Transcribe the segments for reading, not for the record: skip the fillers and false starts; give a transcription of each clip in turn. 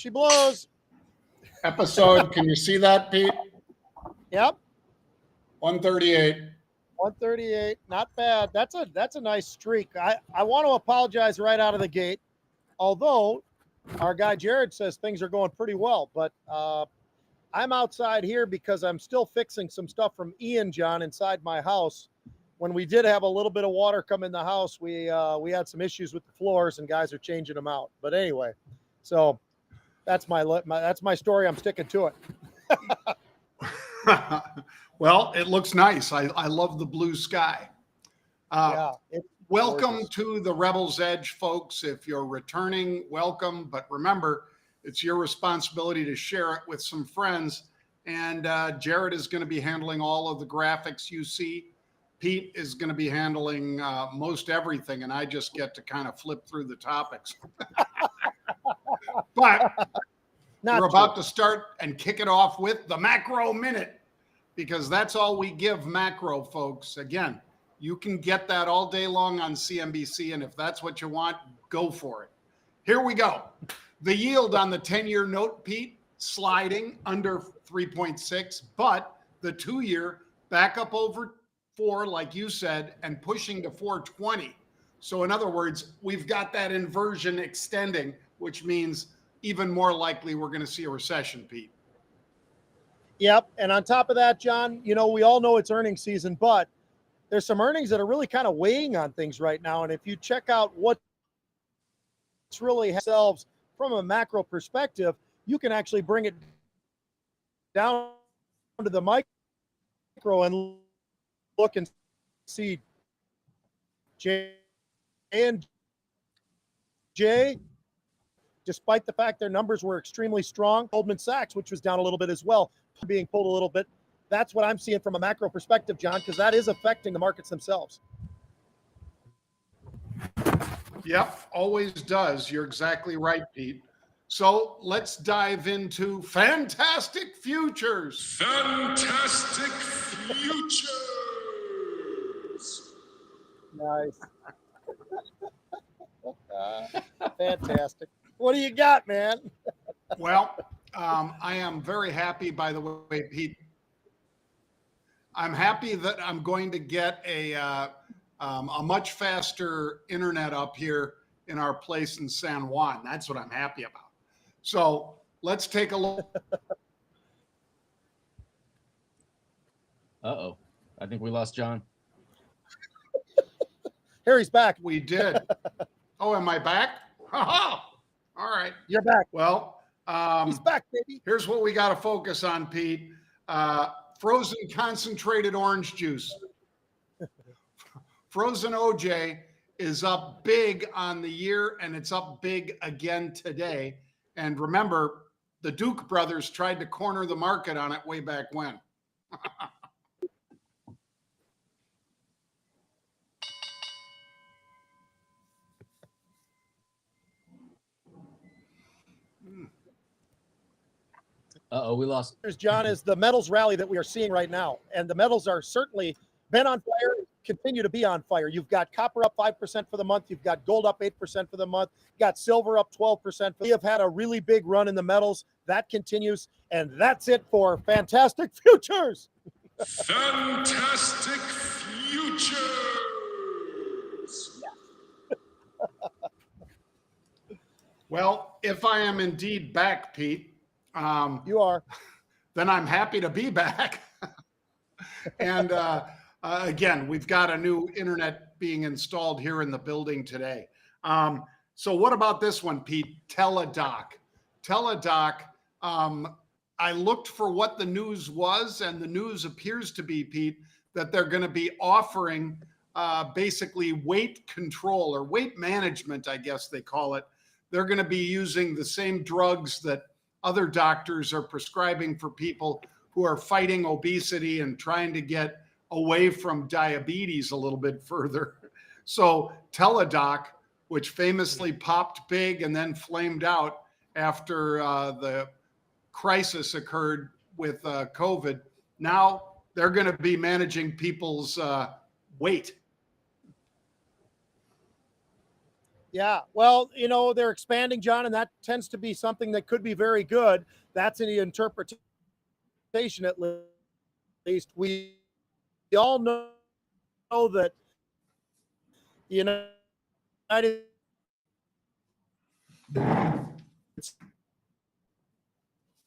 she blows. Episode, can you see that, Pete? Yep. 138. 138. Not bad. That's a nice streak. I want to apologize right out of the gate. Although our guy Jared says things are going pretty well, but I'm outside here because I'm still fixing some stuff from Ian, John, inside my house. When we did have a little bit of water come in the house, we had some issues with the floors, and guys are changing them out. But anyway, so that's my story. I'm sticking to it. Well, it looks nice. I love the blue sky. Welcome gorgeous. to the Rebel's Edge, folks. If you're returning, welcome. But remember, it's your responsibility to share it with some friends. And Jared is going to be handling all of the graphics you see. Pete is going to be handling most everything, and I just get to kind of flip through the topics. But we're about to start and kick it off with the Macro Minute, because that's all we give macro, folks. Again, you can get that all day long on CNBC, and if that's what you want, go for it. Here we go. The yield on the 10-year note, Pete, sliding under 3.6, but the 2-year back up over 4, like you said, and pushing to 420. So in other words, we've got that inversion extending, which means even more likely we're going to see a recession, Pete. Yep. And on top of that, John, we all know it's earnings season, but there's some earnings that are really kind of weighing on things right now. And if you check out what's really themselves from a macro perspective, you can actually bring it down to the micro and look and see J&J, despite the fact their numbers were extremely strong. Goldman Sachs, which was down a little bit as well, being pulled a little bit. That's what I'm seeing from a macro perspective, John, because that is affecting the markets themselves. Yep, always does. You're exactly right, Pete. So let's dive into fantastic futures. Fantastic futures. Nice. Fantastic. What do you got, man? Well, I am very happy, by the way, Pete. I'm happy that I'm going to get a much faster internet up here in our place in San Juan. That's what I'm happy about. So let's take a look. Uh-oh. I think we lost John. Harry's back. We did. Oh, am I back? Oh, all right. You're back. Well, he's back, baby. Here's what we got to focus on, Pete. Frozen concentrated orange juice. Frozen OJ is up big on the year, and it's up big again today. And remember, the Duke brothers tried to corner the market on it way back when. Uh-oh, we lost. John, is the metals rally that we are seeing right now. And the metals are certainly been on fire, continue to be on fire. You've got copper up 5% for the month. You've got gold up 8% for the month. You've got silver up 12%. We have had a really big run in the metals. That continues. And that's it for Fantastic Futures. Fantastic Futures. Well, if I am indeed back, Pete, you are. Then I'm happy to be back. And again, we've got a new internet being installed here in the building today. So what about this one, Pete? TDOC. TDOC, I looked for what the news was, and the news appears to be, Pete, that they're going to be offering basically weight control or weight management, I guess they call it. They're going to be using the same drugs that other doctors are prescribing for people who are fighting obesity and trying to get away from diabetes a little bit further. So TDOC, which famously popped big and then flamed out after the crisis occurred with COVID, now they're going to be managing people's weight. Yeah. Well, they're expanding, John, and that tends to be something that could be very good. That's in the interpretation, at least. We all know that the United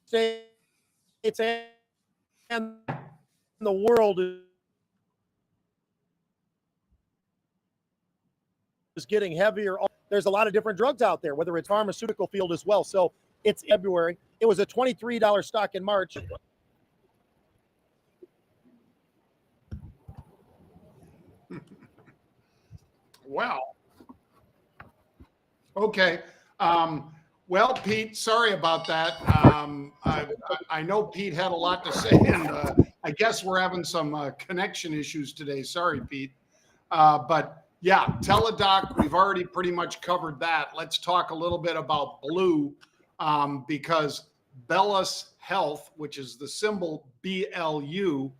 States and the world is getting heavier. There's a lot of different drugs out there, whether it's pharmaceutical field as well. So it's February. It was a $23 stock in March. Well, okay. Well, Pete, sorry about that. I know Pete had a lot to say, and I guess we're having some connection issues today. Sorry, Pete. But yeah, TDOC, we've already pretty much covered that. Let's talk a little bit about blue, because Bellis Health, which is the symbol BLU,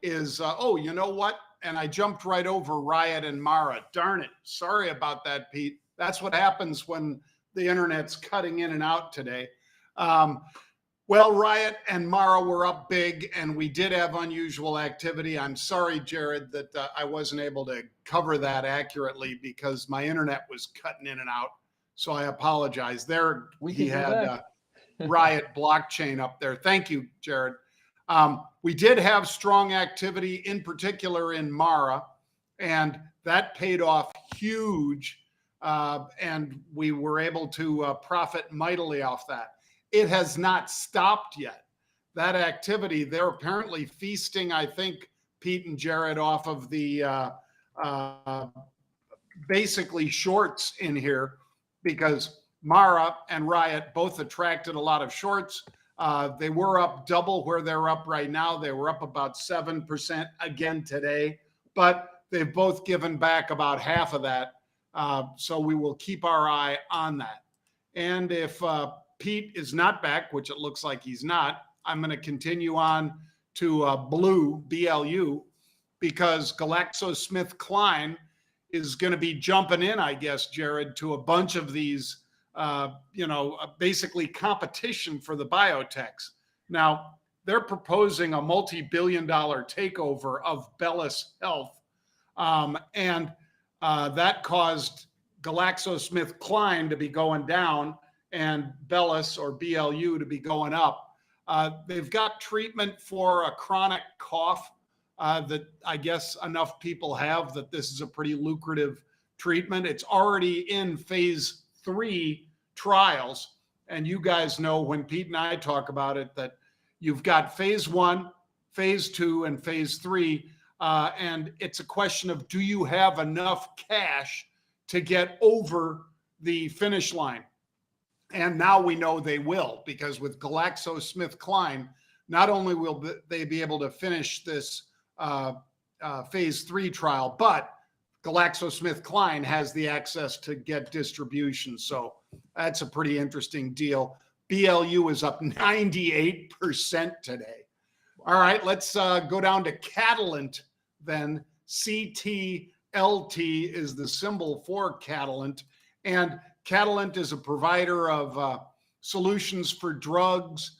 is, oh, you know what? And I jumped right over RIOT and Mara. Darn it. Sorry about that, Pete. That's what happens when the internet's cutting in and out today. Well, RIOT and Mara were up big, and we did have unusual activity. I'm sorry, Jared, that I wasn't able to cover that accurately because my internet was cutting in and out. So I apologize. There, he had RIOT blockchain up there. Thank you, Jared. We did have strong activity, in particular in Mara, and that paid off huge. And we were able to profit mightily off that. It has not stopped yet. That activity, they're apparently feasting, I think, Pete and Jared, off of the basically shorts in here, because Mara and RIOT both attracted a lot of shorts. They were up double where they're up right now. They were up about 7% again today, but they've both given back about half of that. So we will keep our eye on that. And if Pete is not back, which it looks like he's not, I'm going to continue on to blue, BLU, because GlaxoSmithKline is going to be jumping in, I guess, Jared, to a bunch of these, basically competition for the biotechs. Now, they're proposing a multi-billion-dollar takeover of Bellis Health, and that caused GlaxoSmithKline to be going down and Bellis, or BLU, to be going up. They've got treatment for a chronic cough that I guess enough people have that this is a pretty lucrative treatment. It's already in phase 3 trials. And you guys know, when Pete and I talk about it, that you've got phase 1, phase 2, and phase 3. And it's a question of, do you have enough cash to get over the finish line? And now we know they will, because with GlaxoSmithKline, not only will they be able to finish this phase 3 trial, but GlaxoSmithKline has the access to get distribution. So that's a pretty interesting deal. BLU is up 98% today. All right, let's go down to Catalent then. CTLT is the symbol for Catalent. And Catalent is a provider of solutions for drugs,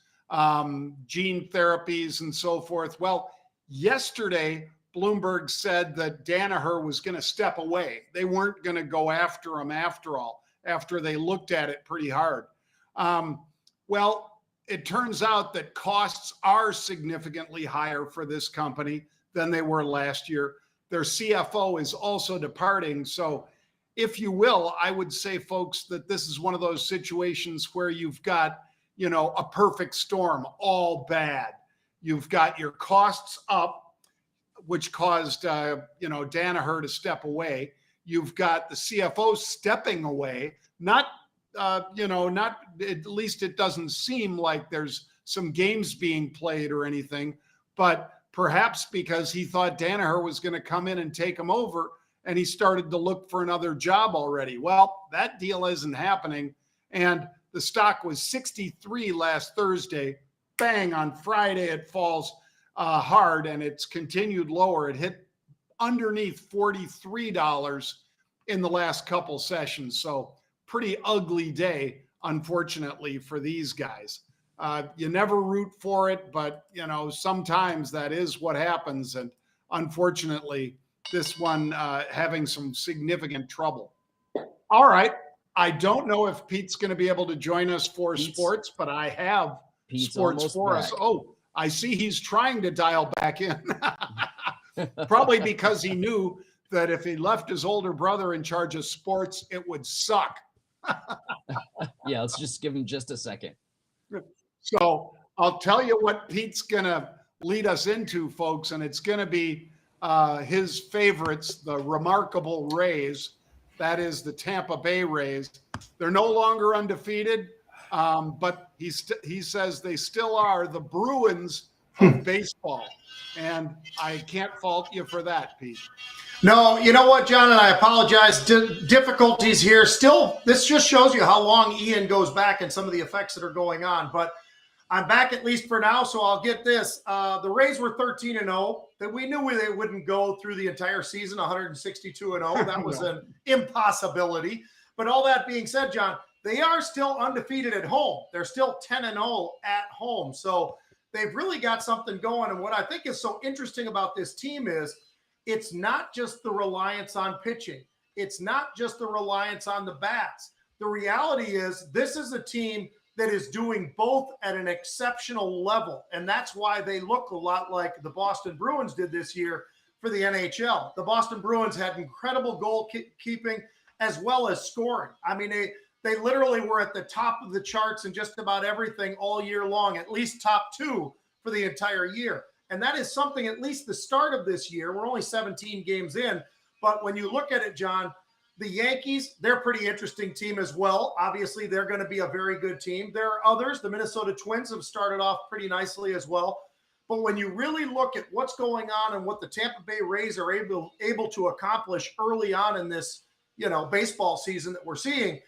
gene therapies, and so forth. Well, yesterday, Bloomberg said that Danaher was going to step away. They weren't going to go after him after all, after they looked at it pretty hard. Well, it turns out that costs are significantly higher for this company than they were last year. Their CFO is also departing. So if you will, I would say, folks, that this is one of those situations where you've got, a perfect storm, all bad. You've got your costs up, which caused, Danaher to step away. You've got the CFO stepping away, not, at least it doesn't seem like there's some games being played or anything, but perhaps because he thought Danaher was going to come in and take him over, and he started to look for another job already. Well, that deal isn't happening. And the stock was 63 last Thursday. Bang, on Friday, it falls hard, and it's continued lower. It hit underneath $43 in the last couple sessions. So pretty ugly day, unfortunately, for these guys. You never root for it, but sometimes that is what happens. And unfortunately, this one having some significant trouble. All right. I don't know if Pete's going to be able to join us for sports, but I have sports for us. Oh, I see he's trying to dial back in. Probably because he knew that if he left his older brother in charge of sports, it would suck. Yeah, let's just give him just a second. So I'll tell you what Pete's going to lead us into, folks, and it's going to be his favorites, the remarkable Rays. That is the Tampa Bay Rays. They're no longer undefeated, but he says they still are the Bruins of baseball. And I can't fault you for that, Pete. No, you know what, John, and I apologize. Difficulties here. Still, this just shows you how long Ian goes back and some of the effects that are going on. But I'm back at least for now, so I'll get this. The Rays were 13-0. That we knew they wouldn't go through the entire season 162-0. That was an impossibility. But all that being said, John, they are still undefeated at home. They're still 10-0 at home. So they've really got something going. And what I think is so interesting about this team is it's not just the reliance on pitching. It's not just the reliance on the bats. The reality is this is a team that is doing both at an exceptional level. And that's why they look a lot like the Boston Bruins did this year for the NHL. The Boston Bruins had incredible goalkeeping as well as scoring. I mean, they literally were at the top of the charts in just about everything all year long, at least top two for the entire year. And that is something, at least the start of this year, we're only 17 games in. But when you look at it, John, the Yankees, they're a pretty interesting team as well. Obviously, they're going to be a very good team. There are others. The Minnesota Twins have started off pretty nicely as well. But when you really look at what's going on and what the Tampa Bay Rays are able to accomplish early on in this, baseball season that we're seeing,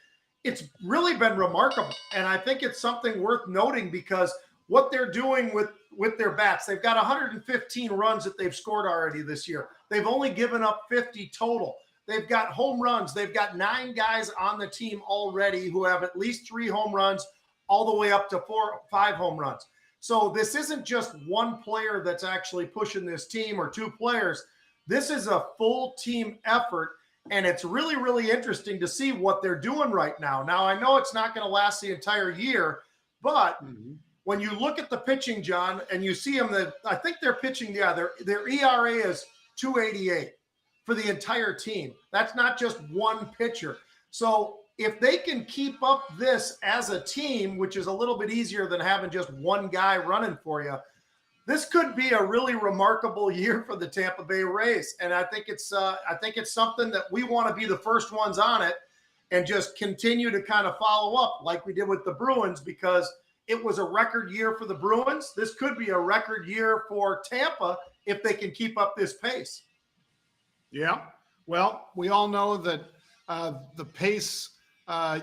it's really been remarkable. And I think it's something worth noting because what they're doing with their bats, they've got 115 runs that they've scored already this year. They've only given up 50 total. They've got home runs. They've got 9 guys on the team already who have at least 3 home runs, all the way up to 4 or 5 home runs. So this isn't just one player that's actually pushing this team or 2 players. This is a full team effort, and it's really, really interesting to see what they're doing right now. Now, I know it's not going to last the entire year, but when you look at the pitching, John, and you see them, I think they're pitching, their ERA is 2.88. for the entire team. That's not just one pitcher. So if they can keep up this as a team, which is a little bit easier than having just one guy running for you, this could be a really remarkable year for the Tampa Bay Rays. And I think it's something that we want to be the first ones on it and just continue to kind of follow up like we did with the Bruins, because it was a record year for the Bruins. This could be a record year for Tampa if they can keep up this pace. Yeah. Well, we all know that the pace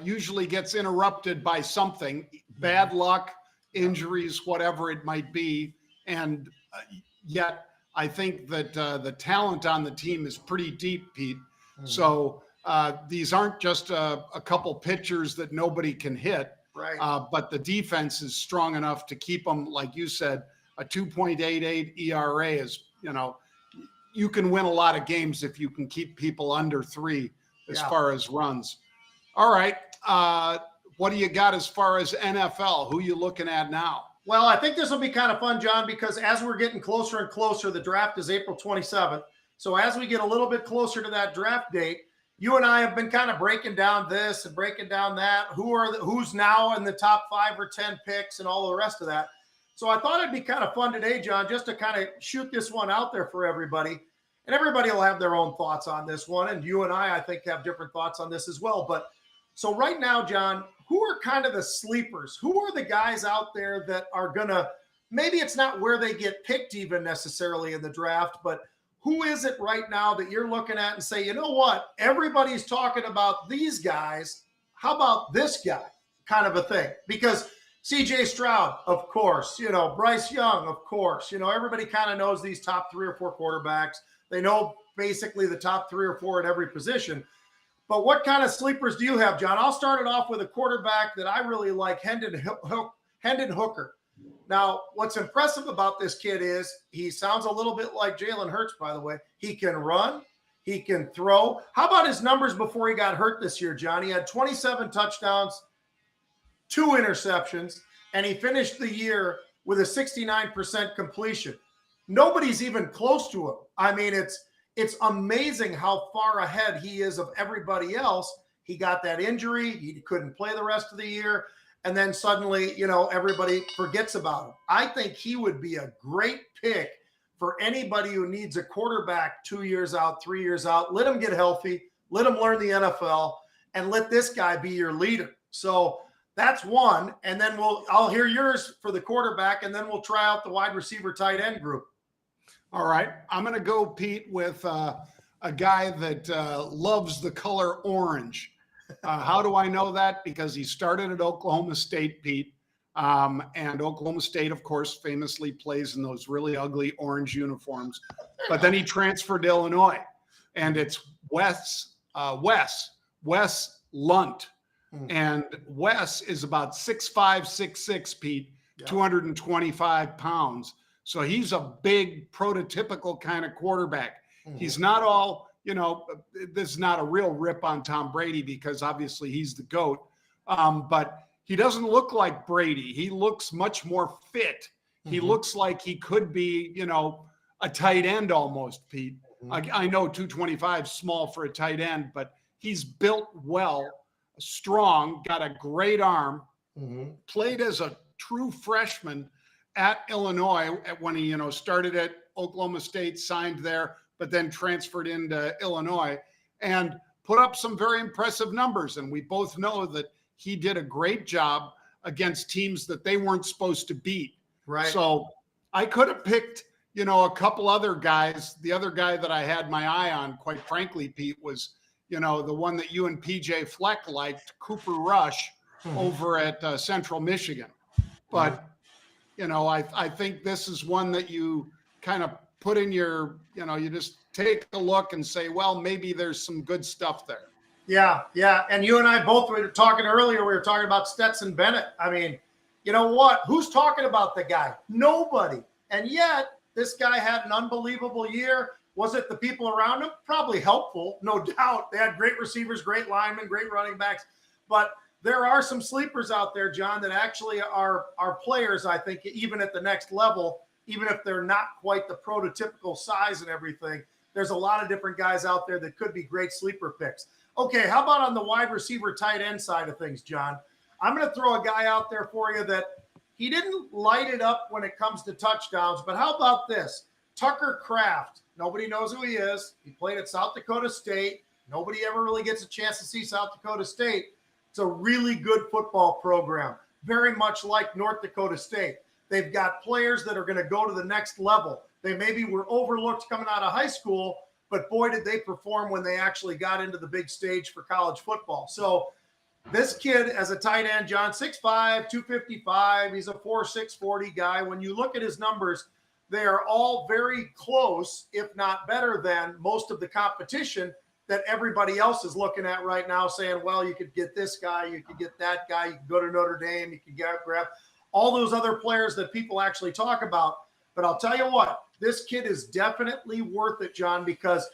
usually gets interrupted by something, bad luck, injuries, whatever it might be. And yet I think that the talent on the team is pretty deep, Pete. So these aren't just a couple pitchers that nobody can hit, right? But the defense is strong enough to keep them, like you said, a 2.88 ERA is, you can win a lot of games if you can keep people under 3 as far as runs. All right. What do you got as far as NFL? Who you looking at now? Well, I think this will be kind of fun, John, because as we're getting closer and closer, the draft is April 27th. So as we get a little bit closer to that draft date, you and I have been kind of breaking down this and breaking down that. Who's now in the top 5 or 10 picks and all the rest of that. So I thought it'd be kind of fun today, John, just to kind of shoot this one out there for everybody. And everybody will have their own thoughts on this one. And you and I think, have different thoughts on this as well. But so right now, John, who are kind of the sleepers? Who are the guys out there that are going to, maybe it's not where they get picked even necessarily in the draft, but who is it right now that you're looking at and say, you know what, everybody's talking about these guys. How about this guy kind of a thing? Because CJ Stroud, of course, Bryce Young, of course, everybody kind of knows these top 3 or 4 quarterbacks. They know basically the top 3 or 4 at every position. But what kind of sleepers do you have, John? I'll start it off with a quarterback that I really like, Hendon Hooker. Now, what's impressive about this kid is he sounds a little bit like Jalen Hurts, by the way. He can run. He can throw. How about his numbers before he got hurt this year, John? He had 27 touchdowns, 2 interceptions, and he finished the year with a 69% completion. Nobody's even close to him. I mean, it's amazing how far ahead he is of everybody else. He got that injury. He couldn't play the rest of the year. And then suddenly, everybody forgets about him. I think he would be a great pick for anybody who needs a quarterback 2 years out, 3 years out. Let him get healthy. Let him learn the NFL, and let this guy be your leader. So that's one. And then I'll hear yours for the quarterback, and then we'll try out the wide receiver tight end group. All right. I'm going to go, Pete, with a guy that loves the color orange. How do I know that? Because he started at Oklahoma State, Pete. And Oklahoma State, of course, famously plays in those really ugly orange uniforms. But then he transferred to Illinois. And it's Wes Lunt. And Wes is about 6'5", 6'6", Pete, 225 pounds. So he's a big prototypical kind of quarterback. He's not all, this is not a real rip on Tom Brady because obviously he's the GOAT. But he doesn't look like Brady. He looks much more fit. He looks like he could be, a tight end almost, Pete. I know 225 is small for a tight end, but he's built well, strong, got a great arm, played as a true freshman at Illinois when he, started at Oklahoma State, signed there, but then transferred into Illinois and put up some very impressive numbers. And we both know that he did a great job against teams that they weren't supposed to beat. Right. So I could have picked, a couple other guys. The other guy that I had my eye on, quite frankly, Pete, was, the one that you and PJ Fleck liked, Cooper Rush over at Central Michigan. But, I think this is one that you kind of put in your, you just take a look and say, well, maybe there's some good stuff there. Yeah. And you and I both were talking earlier. We were talking about Stetson Bennett. I mean, you know what? Who's talking about the guy? Nobody. And yet, this guy had an unbelievable year. Was it the people around him? Probably helpful, no doubt. They had great receivers, great linemen, great running backs. But there are some sleepers out there, John, that actually are players, I think, even at the next level, even if they're not quite the prototypical size and everything. There's a lot of different guys out there that could be great sleeper picks. Okay, how about on the wide receiver tight end side of things, John? I'm going to throw a guy out there for you that he didn't light it up when it comes to touchdowns, but how about this? Tucker Kraft. Nobody knows who he is. He played at South Dakota State. Nobody ever really gets a chance to see South Dakota State. It's a really good football program, very much like North Dakota State. They've got players that are going to go to the next level. They maybe were overlooked coming out of high school, but boy, did they perform when they actually got into the big stage for college football. So this kid as a tight end, John, 6'5", 255, he's a 4.6 40 guy. When you look at his numbers, they are all very close, if not better than most of the competition that everybody else is looking at right now, saying, well, you could get this guy, you could get that guy, you could go to Notre Dame, you could grab all those other players that people actually talk about. But I'll tell you what, this kid is definitely worth it, John, because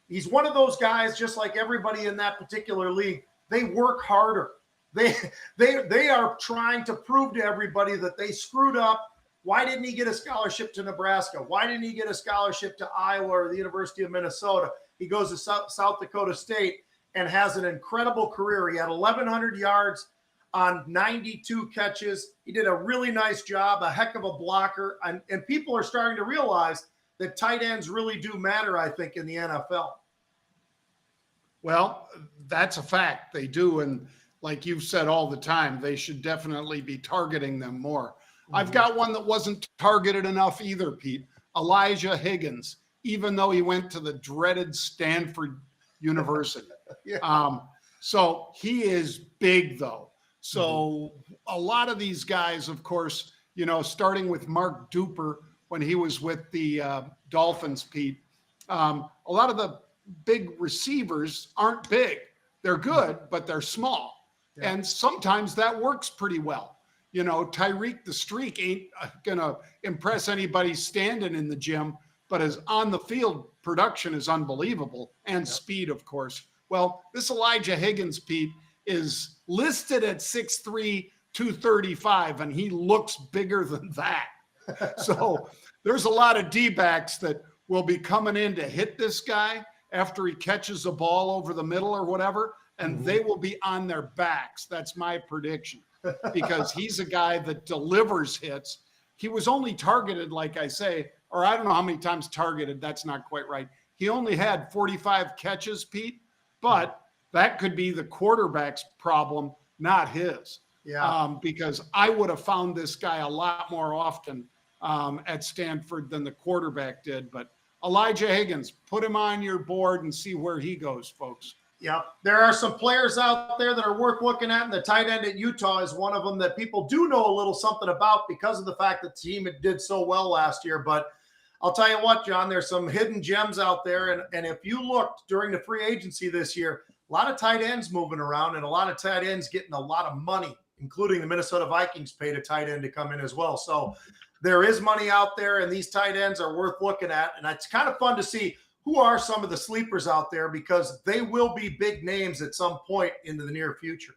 he's one of those guys, just like everybody in that particular league, they work harder. They are trying to prove to everybody that they screwed up. Why didn't he get a scholarship to Nebraska? Why didn't he get a scholarship to Iowa or the University of Minnesota? He goes to South Dakota State and has an incredible career. He had 1,100 yards on 92 catches. He did a really nice job, a heck of a blocker. And people are starting to realize that tight ends really do matter, I think, in the NFL. Well, that's a fact. They do. And like you've said all the time, they should definitely be targeting them more. I've got one that wasn't targeted enough either, Pete. Elijah Higgins, even though he went to the dreaded Stanford University. So he is big, though. So a lot of these guys, of course, starting with Mark Duper when he was with the Dolphins, Pete, a lot of the big receivers aren't big. They're good, but they're small. Yeah. And sometimes that works pretty well. You know, Tyreek the Streak ain't going to impress anybody standing in the gym, but his on the field production is unbelievable, and speed, of course. Well, this Elijah Higgins, Pete, is listed at 6'3", 235, and he looks bigger than that. So there's a lot of D-backs that will be coming in to hit this guy after he catches a ball over the middle or whatever, and they will be on their backs. That's my prediction, because he's a guy that delivers hits. He was only targeted, like I say, or I don't know how many times targeted. That's not quite right. He only had 45 catches, Pete, but that could be the quarterback's problem, not his. Yeah. Because I would have found this guy a lot more often at Stanford than the quarterback did. But Elijah Higgins, put him on your board and see where he goes, folks. Yeah, there are some players out there that are worth looking at, and the tight end at Utah is one of them that people do know a little something about because of the fact that the team did so well last year. But I'll tell you what, John, there's some hidden gems out there, and if you looked during the free agency this year, a lot of tight ends moving around and a lot of tight ends getting a lot of money, including the Minnesota Vikings paid a tight end to come in as well. So there is money out there, and these tight ends are worth looking at, and it's kind of fun to see who are some of the sleepers out there, because they will be big names at some point into the near future.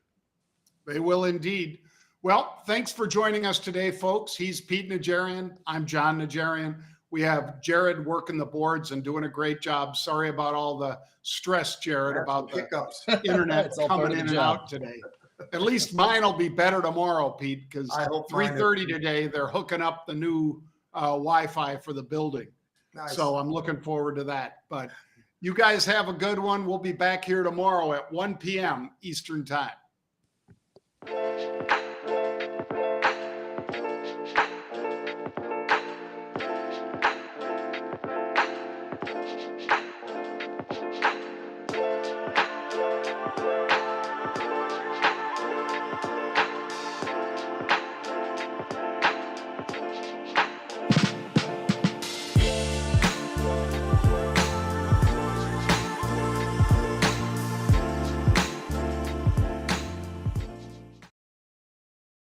They will indeed. Well, thanks for joining us today, folks. He's Pete Najarian. I'm Jon Najarian. We have Jared working the boards and doing a great job. Sorry about all the stress, Jared, about the hiccups. internet It's all part coming of in the and job. out today. At least mine will be better tomorrow, Pete, because I hope mine is. 3:30 today, they're hooking up the new Wi-Fi for the building. Nice. So I'm looking forward to that. But you guys have a good one. We'll be back here tomorrow at 1 p.m. Eastern Time.